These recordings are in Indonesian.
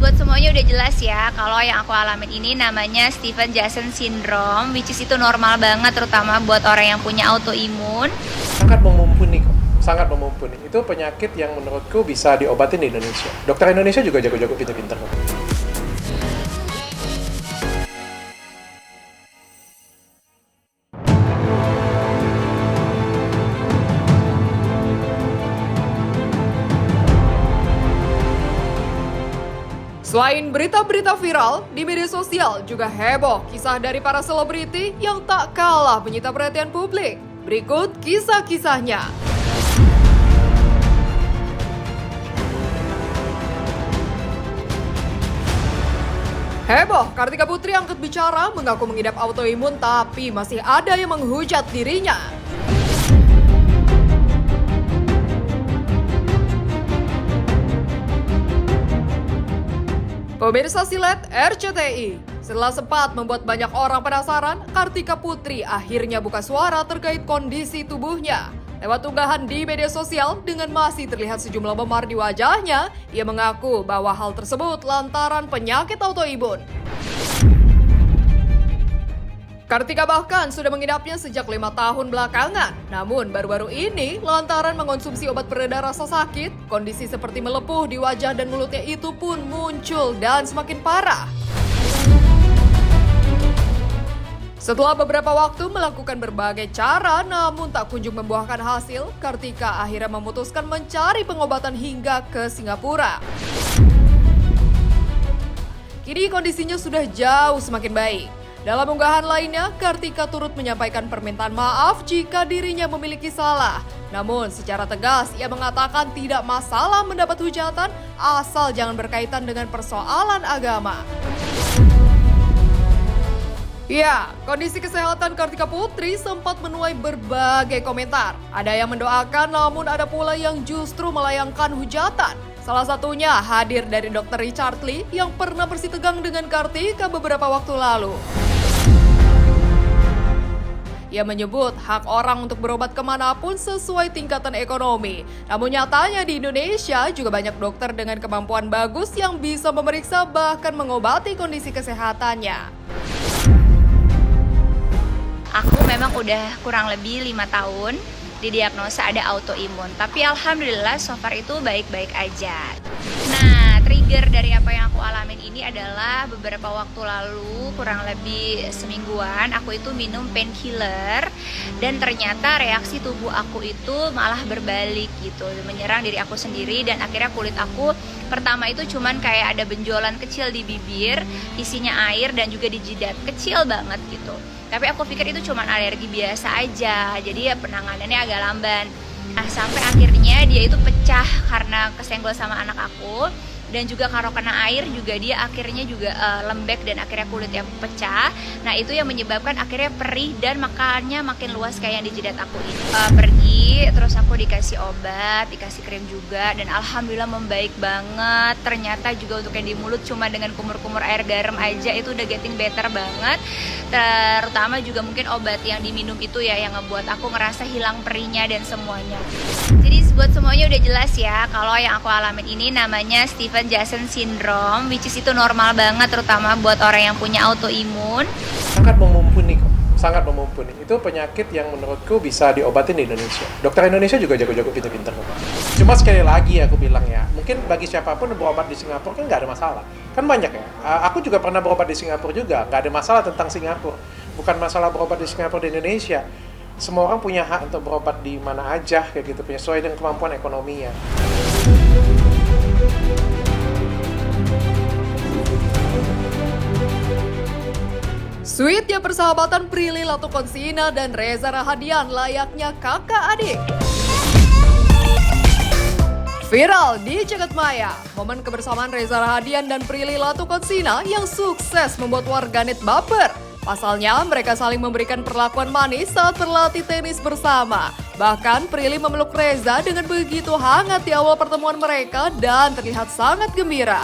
buat semuanya udah jelas ya kalau yang aku alamin ini namanya Stevens-Johnson syndrome, which is itu normal banget terutama buat orang yang punya autoimun. Sangat memumpuni kok, sangat memumpuni. Itu penyakit yang menurutku bisa diobatin di Indonesia. Dokter Indonesia juga jago-jago pinter-pinter kok. Selain berita-berita viral, di media sosial juga heboh kisah dari para selebriti yang tak kalah menyita perhatian publik. Berikut kisah-kisahnya. Heboh, Kartika Putri angkat bicara mengaku mengidap autoimun tapi masih ada yang menghujat dirinya. Pemirsa Silet RCTI, setelah sempat membuat banyak orang penasaran, Kartika Putri akhirnya buka suara terkait kondisi tubuhnya. Lewat unggahan di media sosial dengan masih terlihat sejumlah memar di wajahnya, ia mengaku bahwa hal tersebut lantaran penyakit autoimun. Kartika bahkan sudah mengidapnya sejak 5 tahun belakangan. Namun baru-baru ini lantaran mengonsumsi obat pereda rasa sakit, kondisi seperti melepuh di wajah dan mulutnya itu pun muncul dan semakin parah. Setelah beberapa waktu melakukan berbagai cara namun tak kunjung membuahkan hasil, Kartika akhirnya memutuskan mencari pengobatan hingga ke Singapura. Kini kondisinya sudah jauh semakin baik. Dalam unggahan lainnya, Kartika turut menyampaikan permintaan maaf jika dirinya memiliki salah. Namun secara tegas ia mengatakan tidak masalah mendapat hujatan asal jangan berkaitan dengan persoalan agama. Ya, kondisi kesehatan Kartika Putri sempat menuai berbagai komentar. Ada yang mendoakan namun ada pula yang justru melayangkan hujatan. Salah satunya hadir dari Dr. Richard Lee yang pernah bersitegang dengan Kartika beberapa waktu lalu. Ia menyebut hak orang untuk berobat kemanapun sesuai tingkatan ekonomi. Namun nyatanya di Indonesia juga banyak dokter dengan kemampuan bagus yang bisa memeriksa bahkan mengobati kondisi kesehatannya. Aku memang udah kurang lebih 5 tahun didiagnosa ada autoimun, tapi alhamdulillah so far itu baik-baik aja. Nah, trigger dari apa yang aku alamin ini adalah beberapa waktu lalu, kurang lebih semingguan, aku itu minum painkiller dan ternyata reaksi tubuh aku itu malah berbalik gitu, menyerang diri aku sendiri dan akhirnya kulit aku pertama itu cuman kayak ada benjolan kecil di bibir, isinya air dan juga di jidat, kecil banget gitu. Tapi aku pikir itu cuma alergi biasa aja, jadi ya penanganannya agak lamban. Nah, sampai akhirnya dia itu pecah karena kesenggol sama anak aku. Dan juga kalau kena air juga dia akhirnya juga lembek dan akhirnya kulitnya pecah. Nah itu yang menyebabkan akhirnya perih dan makannya makin luas kayak yang di jidat aku ini. Pergi terus aku dikasih obat, dikasih krim juga dan alhamdulillah membaik banget. Ternyata juga untuk yang di mulut cuma dengan kumur-kumur air garam aja itu udah getting better banget. Terutama juga mungkin obat yang diminum itu ya yang ngebuat aku ngerasa hilang perihnya dan semuanya. Jadi buat semuanya udah jelas ya kalau yang aku alamin ini namanya Stevens-Johnson syndrome, which is itu normal banget terutama buat orang yang punya autoimun. Sangat memumpuni kok, sangat memumpuni. Itu penyakit yang menurutku bisa diobatin di Indonesia. Dokter Indonesia juga jago-jago pinter-pinter kok. Cuma sekali lagi aku bilang ya, mungkin bagi siapapun berobat di Singapura kan nggak ada masalah. Kan banyak ya, aku juga pernah berobat di Singapura juga, nggak ada masalah tentang Singapura. Bukan masalah berobat di Singapura di Indonesia. Semua orang punya hak untuk berobat di mana aja kayak gitu, sesuai dengan kemampuan ekonominya. Sweetnya persahabatan Prilly Latukonsina dan Reza Rahadian layaknya kakak adik. Viral di jagat maya, momen kebersamaan Reza Rahadian dan Prilly Latukonsina yang sukses membuat warganet baper. Pasalnya, mereka saling memberikan perlakuan manis saat berlatih tenis bersama. Bahkan, Prilly memeluk Reza dengan begitu hangat di awal pertemuan mereka dan terlihat sangat gembira.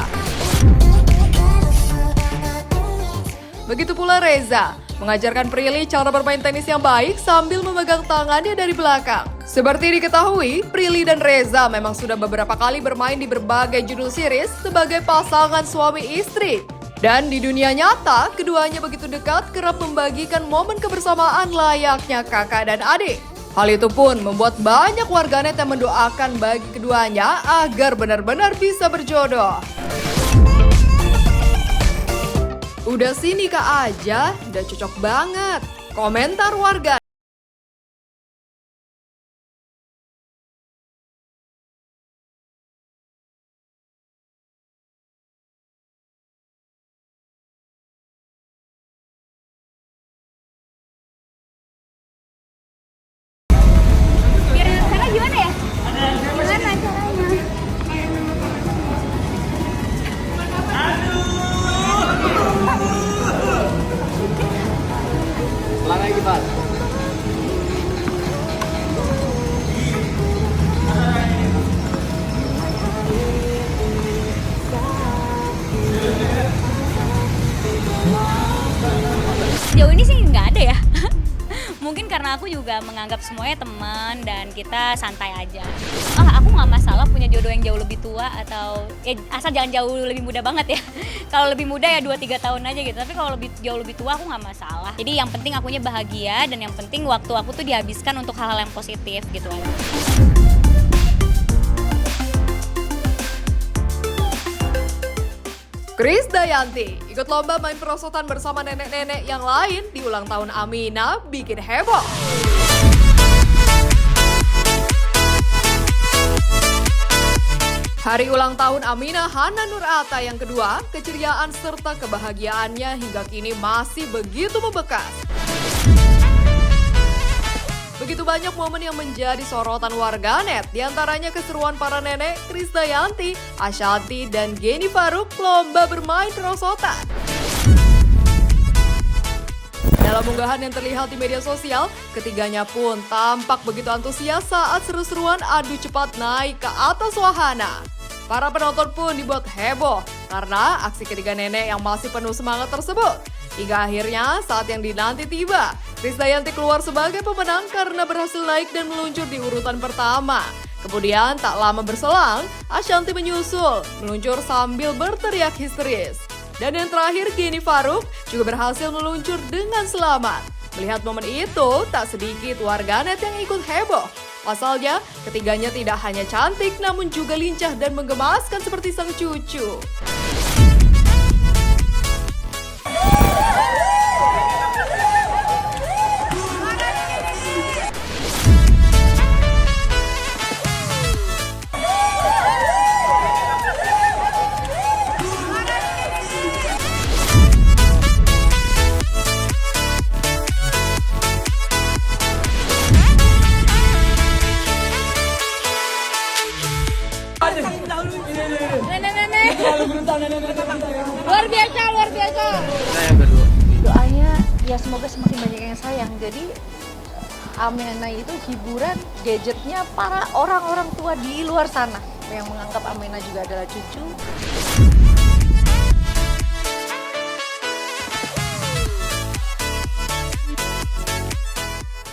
Begitu pula Reza. mengajarkan Prilly cara bermain tenis yang baik sambil memegang tangannya dari belakang. Seperti diketahui, Prilly dan Reza memang sudah beberapa kali bermain di berbagai judul series sebagai pasangan suami istri. Dan di dunia nyata, keduanya begitu dekat kerap membagikan momen kebersamaan layaknya kakak dan adik. Hal itu pun membuat banyak warganet yang mendoakan bagi keduanya agar benar-benar bisa berjodoh. Udah sih nikah aja, udah cocok banget. Komentar warga. Biar sana gimana ya? Gimana caranya? Pelan lagi, Pak. Sejauh ini sih nggak ada ya. Mungkin karena aku juga menganggap semuanya teman dan kita santai aja. Aku nggak masalah punya jodoh yang jauh lebih tua atau asal jangan jauh lebih muda banget ya. Kalau lebih muda ya 2-3 tahun aja gitu. Tapi kalau jauh lebih tua aku nggak masalah. Jadi yang penting akunya bahagia dan yang penting waktu aku tuh dihabiskan untuk hal-hal yang positif gitu aja. Krisdayanti ikut lomba main perosotan bersama nenek-nenek yang lain di ulang tahun Amina bikin heboh. Hari ulang tahun Amina Hana Nurata yang kedua, keceriaan serta kebahagiaannya hingga kini masih begitu membekas. Begitu banyak momen yang menjadi sorotan warganet, diantaranya keseruan para nenek Krisdayanti, Ashanti, dan Geni Faruk lomba bermain perosotan. Dalam unggahan yang terlihat di media sosial, ketiganya pun tampak begitu antusias saat seru-seruan adu cepat naik ke atas wahana. Para penonton pun dibuat heboh karena aksi ketiga nenek yang masih penuh semangat tersebut. Hingga akhirnya saat yang dinanti tiba, Krisdayanti keluar sebagai pemenang karena berhasil naik dan meluncur di urutan pertama. Kemudian tak lama berselang, Ashanti menyusul, meluncur sambil berteriak histeris. Dan yang terakhir Geni Faruk juga berhasil meluncur dengan selamat. Melihat momen itu, tak sedikit warganet yang ikut heboh. Pasalnya, ketiganya tidak hanya cantik namun juga lincah dan menggemaskan seperti sang cucu. Luar biasa, luar biasa. Nah, yang kedua. Doanya ya semoga semakin banyak yang sayang. Jadi Amena itu hiburan gadgetnya para orang-orang tua di luar sana yang menganggap Amena juga adalah cucu.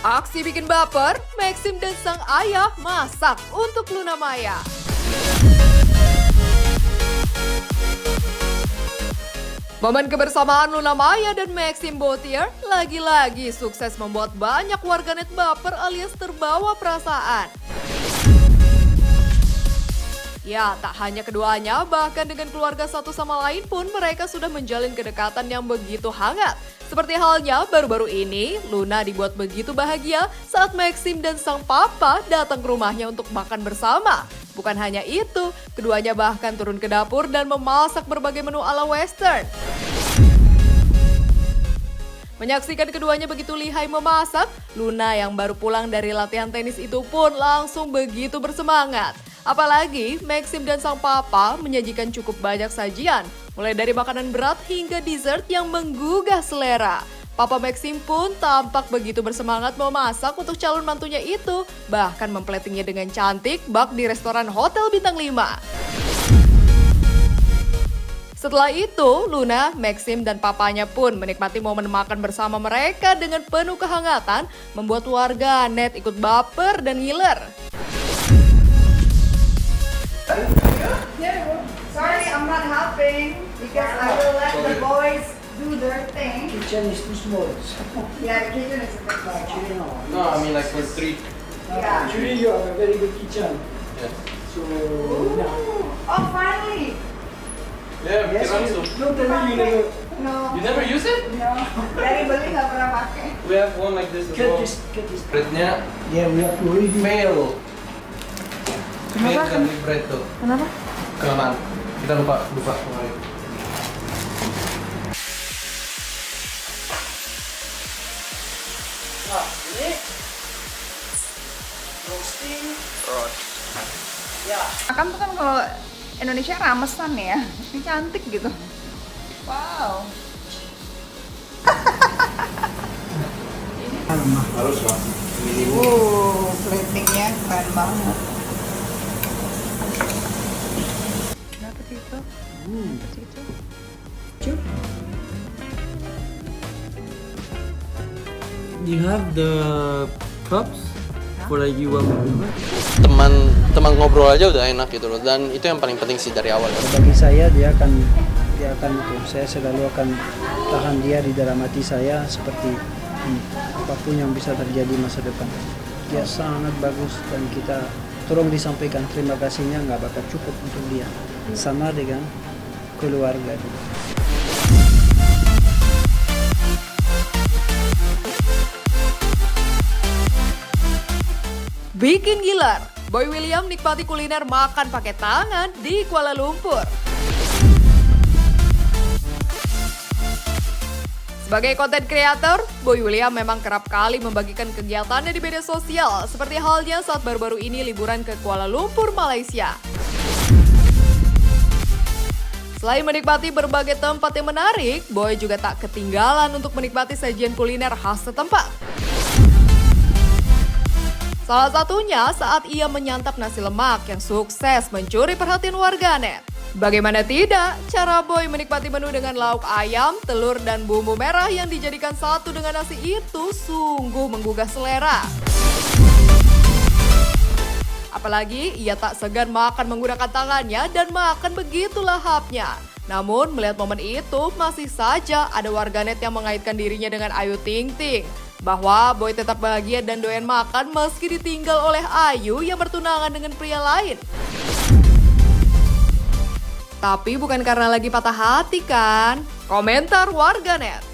Aksi bikin baper, Maxim dan sang ayah masak untuk Luna Maya. Momen kebersamaan Luna Maya dan Maxim Bottier lagi-lagi sukses membuat banyak warganet baper alias terbawa perasaan. Ya, tak hanya keduanya, bahkan dengan keluarga satu sama lain pun mereka sudah menjalin kedekatan yang begitu hangat. Seperti halnya baru-baru ini, Luna dibuat begitu bahagia saat Maxim dan sang papa datang ke rumahnya untuk makan bersama. Bukan hanya itu, keduanya bahkan turun ke dapur dan memasak berbagai menu ala western. Menyaksikan keduanya begitu lihai memasak, Luna yang baru pulang dari latihan tenis itu pun langsung begitu bersemangat. Apalagi Maxim dan sang papa menyajikan cukup banyak sajian, mulai dari makanan berat hingga dessert yang menggugah selera. Papa Maxim pun tampak begitu bersemangat memasak untuk calon mantunya itu, bahkan mempletingnya dengan cantik bak di restoran hotel bintang 5. Setelah itu, Luna, Maxim, dan papanya pun menikmati momen makan bersama mereka dengan penuh kehangatan, membuat warga net ikut baper dan ngiler. Sorry, I'm not helping because I will let the boys do their thing. Kitchen is too small. Yeah, the kitchen is a bit small. Actually, no. No, I mean like for 3. Yeah. Actually, you have a very good kitchen. Yeah. So, no. Oh, finally! Yeah, Yes, tiramisu. don't tell me you never No. You never use it? No. Dari beli nggak pernah pakai. We have one like this as get well. this, get this. Breadnya Yeah, we have to read it. fail. Fail dan beli bread tuh. Kenapa? Kelamaan. Kita lupa kemarin. Nah, ini roasting. Ya. Makan tuh kan kalau Indonesia ramesan ya. Ini cantik gitu. Wow. Harus lah. Platingnya keren banget. Dapat itu. Dapat itu. You have the cups for like you want. teman ngobrol aja udah enak gitu loh, dan itu yang paling penting sih dari awal. Bagi saya dia akan itu. Saya selalu akan tahan dia di dalam hati saya seperti apapun yang bisa terjadi masa depan. Dia sangat bagus dan kita tolong disampaikan terima kasihnya nggak bakal cukup untuk dia. Sama dengan keluarga juga. Bikin gilar, Boy William nikmati kuliner makan pakai tangan di Kuala Lumpur. Sebagai konten kreator, Boy William memang kerap kali membagikan kegiatannya di media sosial, seperti halnya saat baru-baru ini liburan ke Kuala Lumpur, Malaysia. Selain menikmati berbagai tempat yang menarik, Boy juga tak ketinggalan untuk menikmati sajian kuliner khas setempat. Salah satunya saat ia menyantap nasi lemak yang sukses mencuri perhatian warganet. Bagaimana tidak, cara Boy menikmati menu dengan lauk ayam, telur, dan bumbu merah yang dijadikan satu dengan nasi itu sungguh menggugah selera. Apalagi ia tak segan makan menggunakan tangannya dan makan begitu lahapnya. Namun melihat momen itu masih saja ada warganet yang mengaitkan dirinya dengan Ayu Ting Ting. Bahwa Boy tetap bahagia dan doyan makan meski ditinggal oleh Ayu yang bertunangan dengan pria lain. Tapi bukan karena lagi patah hati kan? Komentar warganet.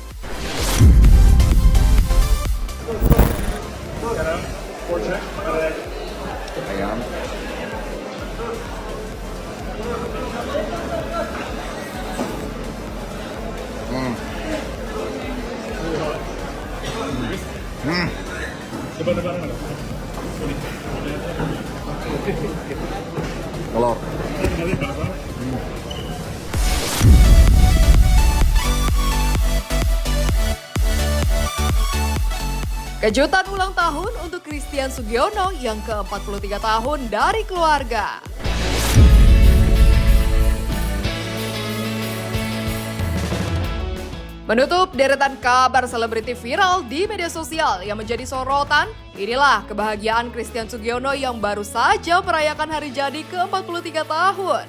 Kejutan ulang tahun untuk Christian Sugiono yang ke-43 tahun dari keluarga. Menutup deretan kabar selebriti viral di media sosial yang menjadi sorotan, inilah kebahagiaan Christian Sugiono yang baru saja merayakan hari jadi ke-43 tahun.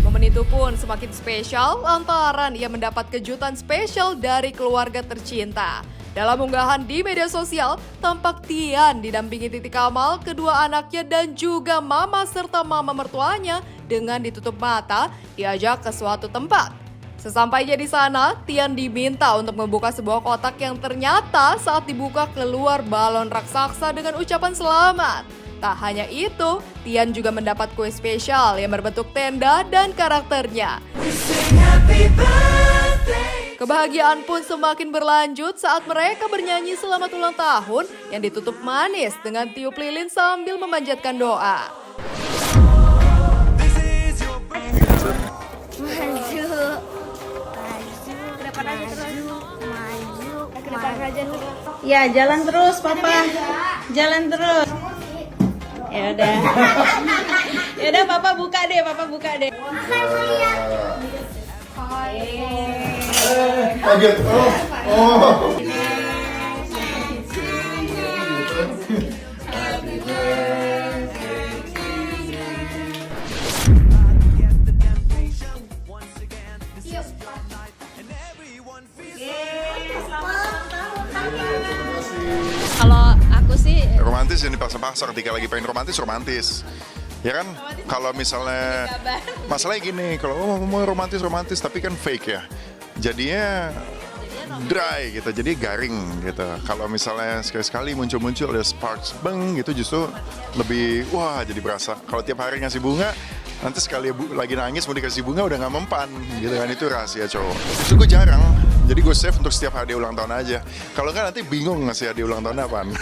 Momen itu pun semakin spesial lantaran ia mendapat kejutan spesial dari keluarga tercinta. Dalam unggahan di media sosial, tampak Tian didampingi Titi Kamal, kedua anaknya dan juga mama serta mama mertuanya dengan ditutup mata diajak ke suatu tempat. Sesampainya di sana, Tian diminta untuk membuka sebuah kotak yang ternyata saat dibuka keluar balon raksasa dengan ucapan selamat. Tak hanya itu, Tian juga mendapat kue spesial yang berbentuk tenda dan karakternya. Kebahagiaan pun semakin berlanjut saat mereka bernyanyi selamat ulang tahun yang ditutup manis dengan tiup lilin sambil memanjatkan doa. Ya, jalan terus, Papa. Jalan terus. Ya udah. Ya udah, Papa buka deh, Papa buka deh. Kaget. Oh. Kalau aku sih Romantis yang dipaksa-paksa, ketika lagi pengen romantis. Ya kan, kalau misalnya masalahnya gini, kalau mau romantis tapi kan fake ya, jadinya dry gitu, jadi garing gitu. Kalau misalnya sekali-sekali muncul ada sparks beng gitu, justru lebih wah jadi berasa. Kalau tiap hari ngasih bunga, nanti sekali lagi nangis mau dikasih bunga udah nggak mempan gitu kan, itu rahasia cowok. Itu gue jarang, jadi gue save untuk setiap hadiah ulang tahun aja. Kalau nggak nanti bingung ngasih hadiah ulang tahun apaan.